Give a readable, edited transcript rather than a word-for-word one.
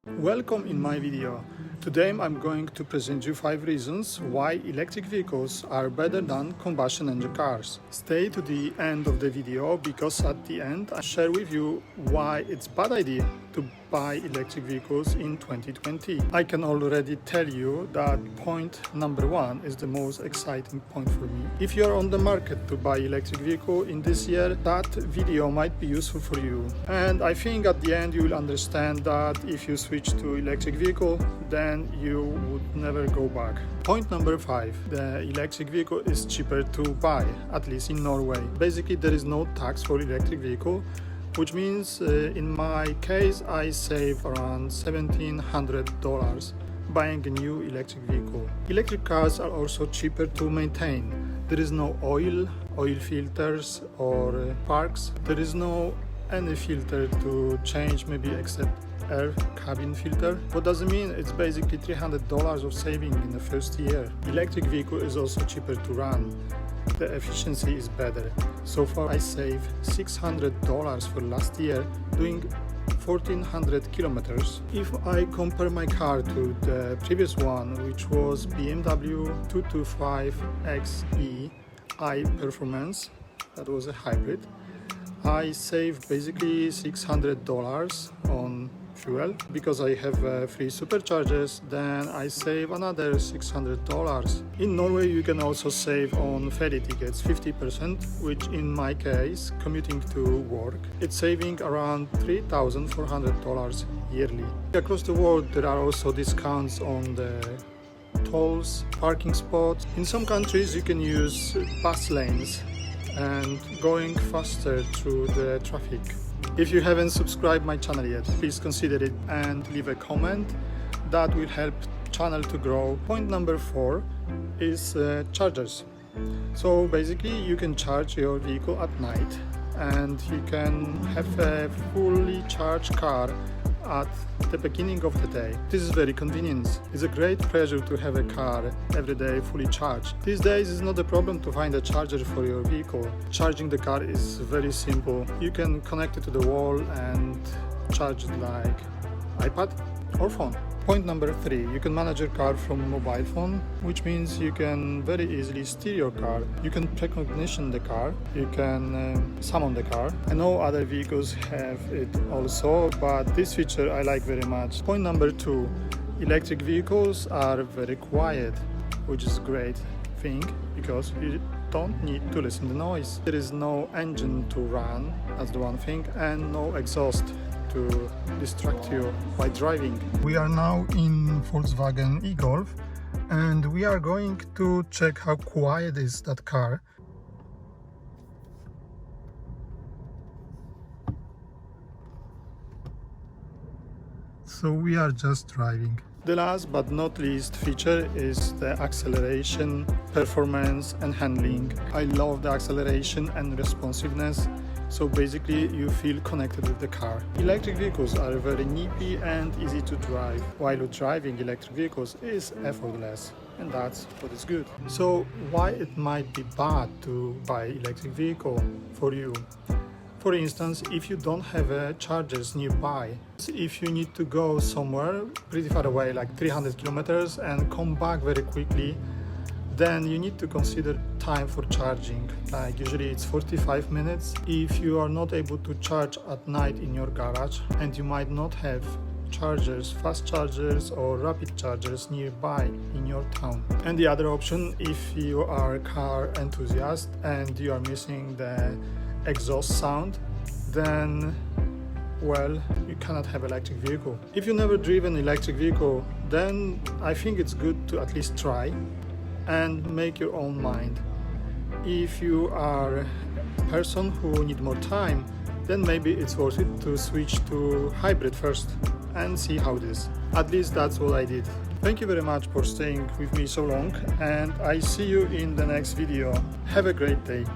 Welcome in my video. Today I'm going to present you 5 reasons why electric vehicles are better than combustion engine cars. Stay to the end of the video because at the end I share with you why it's a bad idea to buy electric vehicles in 2020. I can already tell you that point number 1 is the most exciting point for me. If you're on the market to buy electric vehicle in this year, that video might be useful for you. And I think at the end you will understand that if you switch to electric vehicle, then you would never go back. Point number 5. The electric vehicle is cheaper to buy, at least in Norway. Basically there is no tax for electric vehicle, which means in my case I save around $1,700 buying a new electric vehicle. Electric cars are also cheaper to maintain. There is no oil filters or parks. There is no any filter to change, maybe except air cabin filter. What does it mean? It's basically $300 of saving in the first year. Electric vehicle is also cheaper to run. The efficiency is better. So far I saved $600 for last year doing 1400 kilometers. If I compare my car to the previous one, which was BMW 225xe iPerformance, that was a hybrid, I saved basically $600 on fuel. Because I have free superchargers, then I save another $600. In Norway you can also save on ferry tickets 50%, which in my case, commuting to work, it's saving around $3,400 yearly. Across the world there are also discounts on the tolls, parking spots. In some countries you can use bus lanes and going faster through the traffic. If you haven't subscribed my channel yet, please consider it and leave a comment. That will help channel to grow. Point number 4 is chargers. So basically you can charge your vehicle at night and you can have a fully charged car at the beginning of the day. This is very convenient. It's a great pleasure to have a car every day fully charged. These days it's not a problem to find a charger for your vehicle. Charging the car is very simple. You can connect it to the wall and charge it like iPad or phone. Point number 3, you can manage your car from mobile phone, which means you can very easily steer your car. You can precognition the car, you can summon the car. I know other vehicles have it also, but this feature I like very much. Point number 2, electric vehicles are very quiet, which is a great thing because you don't need to listen to noise. There is no engine to run, that's the one thing, and no exhaust to distract you by driving. We are now in Volkswagen e-Golf and we are going to check how quiet is that car. So we are just driving. The last but not least feature is the acceleration, performance and handling. I love the acceleration and responsiveness. So basically you feel connected with the car. Electric vehicles are very nippy and easy to drive, while driving electric vehicles is effortless, and that's what is good. So why it might be bad to buy electric vehicle for you? For instance, if you don't have chargers nearby, if you need to go somewhere pretty far away, like 300 kilometers, and come back very quickly, then you need to consider time for charging. Like usually it's 45 minutes. If you are not able to charge at night in your garage and you might not have chargers, fast chargers or rapid chargers nearby in your town. And the other option, if you are a car enthusiast and you are missing the exhaust sound, then well, you cannot have electric vehicle. If you've never driven electric vehicle, then I think it's good to at least try and make your own mind. If you are a person who need more time, then maybe it's worth it to switch to hybrid first and see how it is. At least that's what I did. Thank you very much for staying with me so long, and I see you in the next video. Have a great day.